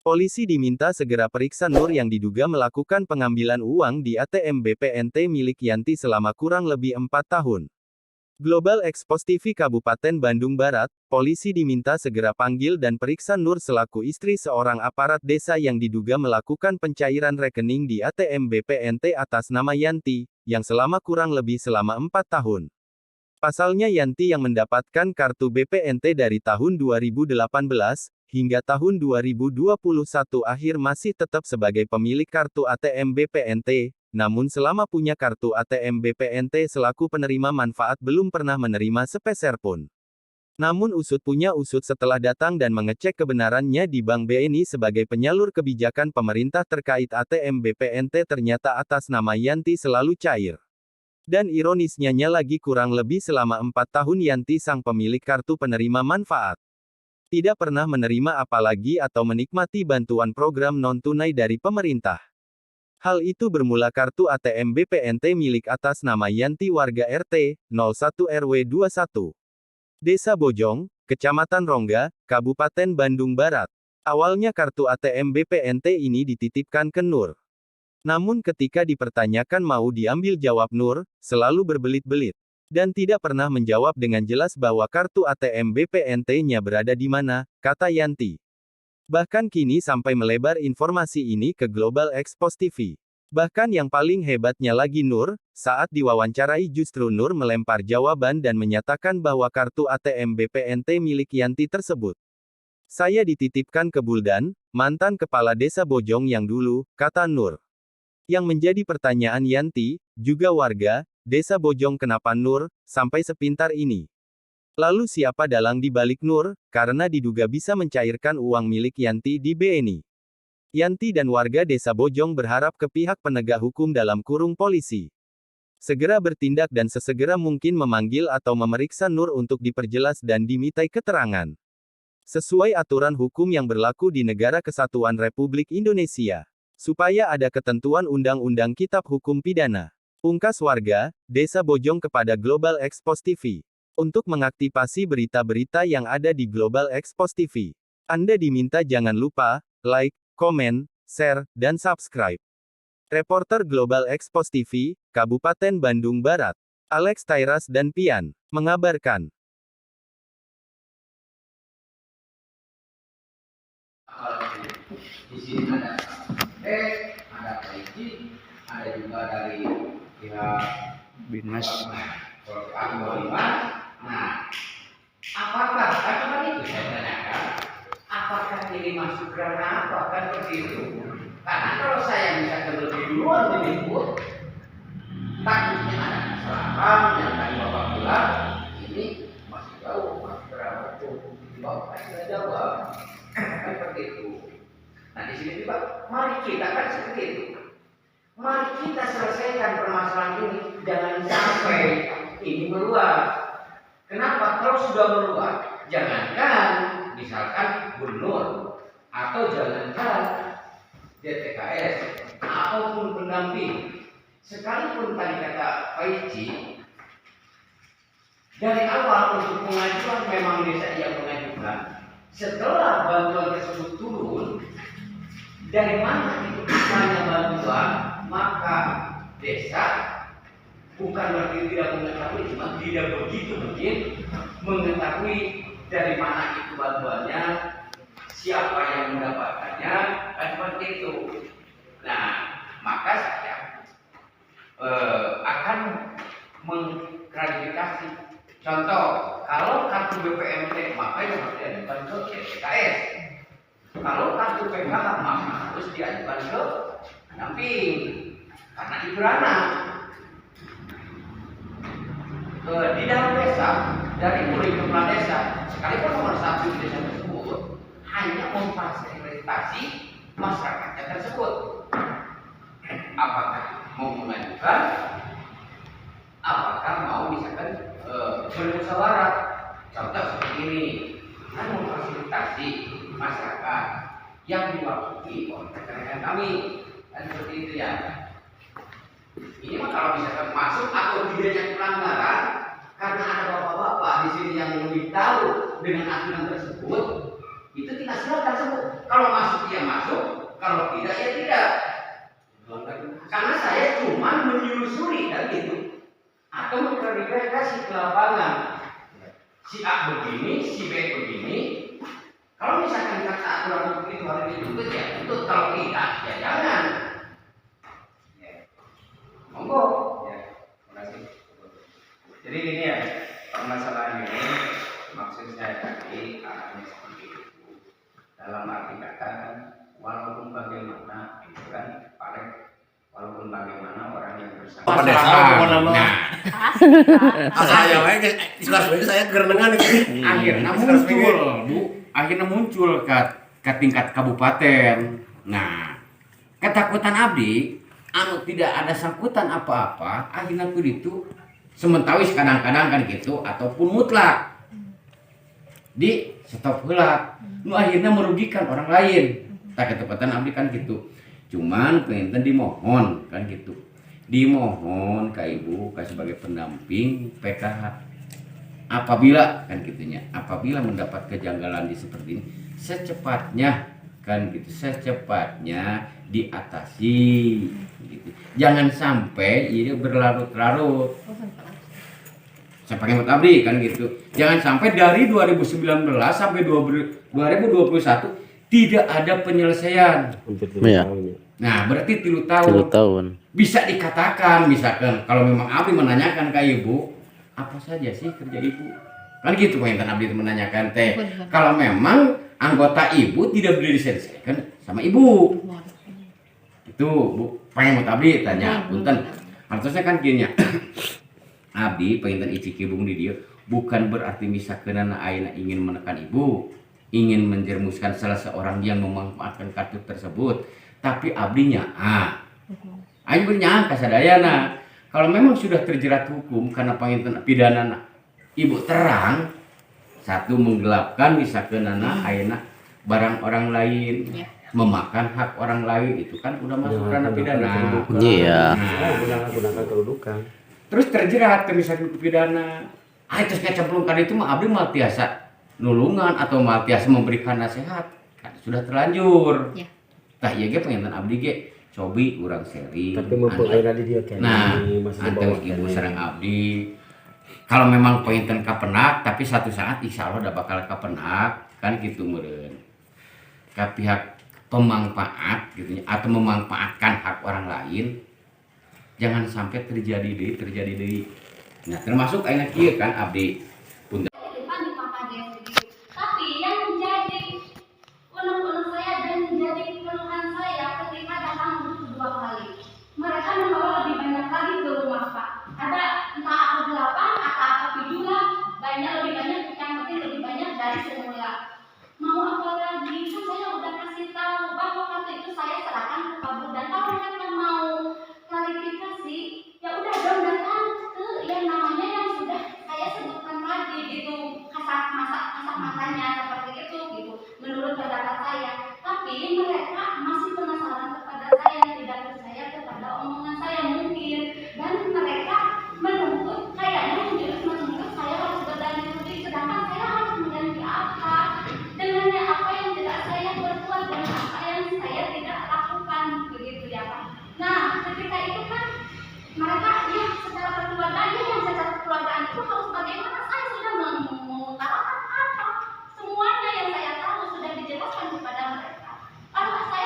Polisi diminta segera periksa Nur yang diduga melakukan pengambilan uang di ATM BPNT milik Yanti selama kurang lebih 4 tahun. Global Expos TV Kabupaten Bandung Barat, polisi diminta segera panggil dan periksa Nur selaku istri seorang aparat desa yang diduga melakukan pencairan rekening di ATM BPNT atas nama Yanti, yang selama 4 tahun. Pasalnya Yanti yang mendapatkan kartu BPNT dari tahun 2018, hingga tahun 2021 akhir masih tetap sebagai pemilik kartu ATM BPNT, namun selama punya kartu ATM BPNT selaku penerima manfaat belum pernah menerima sepeser pun. Namun usut punya usut setelah datang dan mengecek kebenarannya di Bank BNI sebagai penyalur kebijakan pemerintah terkait ATM BPNT ternyata atas nama Yanti selalu cair. Dan ironisnya lagi kurang lebih selama 4 tahun Yanti sang pemilik kartu penerima manfaat tidak pernah menerima apalagi atau menikmati bantuan program non-tunai dari pemerintah. Hal itu bermula kartu ATM BPNT milik atas nama Yanti warga RT 01 RW 21. Desa Bojong, Kecamatan Rongga, Kabupaten Bandung Barat. Awalnya kartu ATM BPNT ini dititipkan ke Nur. Namun ketika dipertanyakan mau diambil jawab Nur, selalu berbelit-belit. Dan tidak pernah menjawab dengan jelas bahwa kartu ATM BPNT-nya berada di mana, kata Yanti. Bahkan kini sampai melebar informasi ini ke Global Expos TV. Bahkan yang paling hebatnya lagi Nur, saat diwawancarai justru Nur melempar jawaban dan menyatakan bahwa kartu ATM BPNT milik Yanti tersebut saya dititipkan ke Buldan, mantan kepala desa Bojong yang dulu, kata Nur. Yang menjadi pertanyaan Yanti, juga warga, desa Bojong kenapa Nur, sampai sepintar ini. Lalu siapa dalang di balik Nur, karena diduga bisa mencairkan uang milik Yanti di BNI. Yanti dan warga desa Bojong berharap ke pihak penegak hukum dalam kurung polisi segera bertindak dan sesegera mungkin memanggil atau memeriksa Nur untuk diperjelas dan dimintai keterangan. Sesuai aturan hukum yang berlaku di Negara Kesatuan Republik Indonesia. Supaya ada ketentuan Undang-Undang Kitab Hukum Pidana. Ungkas warga, Desa Bojong kepada Global Expos TV. Untuk mengaktifasi berita-berita yang ada di Global Expos TV. Anda diminta jangan lupa, like, komen, share, dan subscribe. Reporter Global Expos TV, Kabupaten Bandung Barat. Alex Tairas dan Pian, mengabarkan. Di sini ada polisi, ada juga dari pihak Binmas. Nah, apakah kan itu saya tanyakan, apakah ini masuk karena apa kan begitu? Karena kalau saya bisa lebih duluan menyebut, takutnya ada kesalahan yang tadi bapak bilang ini masih jauh, masih berapa tuh? Bapak sudah jawab, kan seperti itu. Nah di sini juga, mari kita kan seperti itu. Mari kita selesaikan permasalahan ini, jangan sampai ini meluas. Kenapa? Kalau sudah meluas, jangankan misalkan gubernur atau jangankan DTKS ataupun pendamping. Sekalipun tadi kata Pak Ici, dari awal untuk pengajuan memang desa yang mengajukan. Setelah bantuan tersebut turun, dari mana itu misalnya bantuan, maka desa bukan berarti tidak mengetahui, cuma tidak begitu mungkin mengetahui dari mana itu bantuannya, siapa yang mendapatkannya, dan seperti itu. Nah, maka saya akan mengklarifikasi. Contoh, kalau kartu BPNT maka yang harus diajukan ke DTKS. Kalau kartu PKH maka harus diajukan ke pendamping karena itu ranah. Di dalam desa, dari mulai kepala desa, sekalipun nomor 1 di desa tersebut hanya memfasilitasi masyarakatnya tersebut. Apakah mau mengajukan, apakah mau misalkan bermusyawarah. Contoh seperti ini, kan memfasilitasi masyarakat yang diwakili oleh rekan-rekan kami, dan seperti itu ya. Ini mah kalau misalkan masuk atau tidaknya pelanggaran, karena ada bapak-bapak di sini yang lebih tahu dengan aturan tersebut, itu kita silakan sebut. Kalau masuk dia masuk. berintegrasi ke lapangan. Si A begini, si B begini. Kalau misalkan kata aturan hukum itu harus dituntut ya tuntut, kalau tidak ya jangan. Ya. Monggo. Ya, terima kasih. Jadi gini ya, permasalahan ini maksud saya tadi arahnya seperti itu. Dalam arti kata kan, walaupun bagaimana itu kan paling walaupun bagaimana orang yang bersama. Saya wae saya gerenengan ini. Akhirnya muncul, Bu. Akhirnya muncul ke tingkat kabupaten. Nah, ketakutan abdi anu tidak ada sangkutan apa-apa, akhirnya itu sementawis kadang-kadang kan gitu ataupun mutlak di stop heula. Nu akhirnya merugikan orang lain. Tak ketepatan abdi kan gitu. Cuman pengen dimohon kan gitu. Dimohon ke ibu sebagai pendamping PKH. Apabila kan gitunya, apabila mendapat kejanggalan di seperti ini, secepatnya kan gitu, secepatnya diatasi gitu. Jangan sampai ini berlarut-larut. Saya pakai buat abdi kan gitu. Jangan sampai dari 2019 sampai 2021 tidak ada penyelesaian. Iya. Nah, berarti 3 3 tahun. Bisa dikatakan, misalkan kalau memang abdi menanyakan ke ibu, apa saja sih kerja ibu? Kan gitu Pak Intan abdi menanyakan teh. Kalau memang anggota ibu tidak boleh diselesaikan sama ibu. Itu Bu, pengen mau abdi tanya, punten. Harusnya kan gini ya. Abdi pengen icik bung di dia bukan berarti misalkan ayeuna ingin menekan ibu, ingin menjermuskan salah seorang yang memanfaatkan kartu tersebut, tapi abdinya aing bernyangka sadayana kalau memang sudah terjerat hukum karena panginten pidana ibu terang satu menggelapkan misalkan ayeuna barang orang lain, memakan hak orang lain, itu kan udah masuk ranah pidana. Iya. Gunakan kedudukan. Terus terjerat misalkan pidana. Terus ngecemplung kan itu mah abdi mah tiasa nulungan atau mah tiasa memberikan nasihat. Kan sudah terlanjur. Ya. Tah ieu ge pengen abdi ge cobi urang seri. Tapi mumpung ayeuna di dieu kan. Nah, anteng ibu sareng abdi. Kalau memang pengen kapenak tapi satu saat insya Allah udah bakal kapenak kan gitu meureun. Ka pihak pemanfaat gitu atau memanfaatkan hak orang lain. Jangan sampai terjadi deui. Nah, termasuk ayeuna kieu kan abdi. Tapi yang menjadi unek-unek saya dan menjadi keluhan saya ketika datang butuh 2 kali. Mereka membawa lebih banyak lagi ke rumah Pak. Ada entah apa 8 atau apa 7 lah, banyak lebih banyak, yang penting lebih banyak dari semula. Mau apa lagi? Kan saya udah kasih tahu bahwa kartu itu saya serahkan ke Pak Bud, dan kalau mereka mau klarifikasi, ya udah dong datang ke yang namanya yang sudah saya sebutkan tadi gitu, kasat matanya seperti itu gitu menurut pendapat saya. Tapi mereka masih penasaran kepada saya, tidak percaya kepada omongan saya mungkin, dan mereka menuntut kayaknya menuntut saya harus berganti rugi, sedangkan saya harus mengganti apa dengan apa yang tidak saya berbuat dan apa yang saya tidak lakukan begitu ya Pak. Nah, ketika itu kan mereka ya secara kekeluargaan yang secara kekeluargaan itu harus bagaimana, saya sudah mengutarakan apa semuanya yang saya tahu sudah dijelaskan kepada mereka. Kalau saya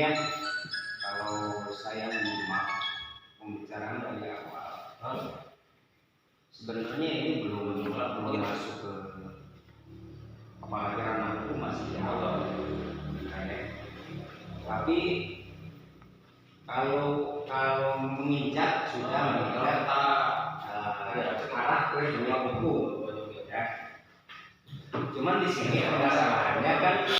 ya, kalau saya menyimak pembicaraan dari awal, sebenarnya ini belum masuk ke apalagi ranah hukum, masih di awal. Tapi kalau menginjak sudah menginjak arah ke dunia hukum, ya. Cuman di sini permasalahan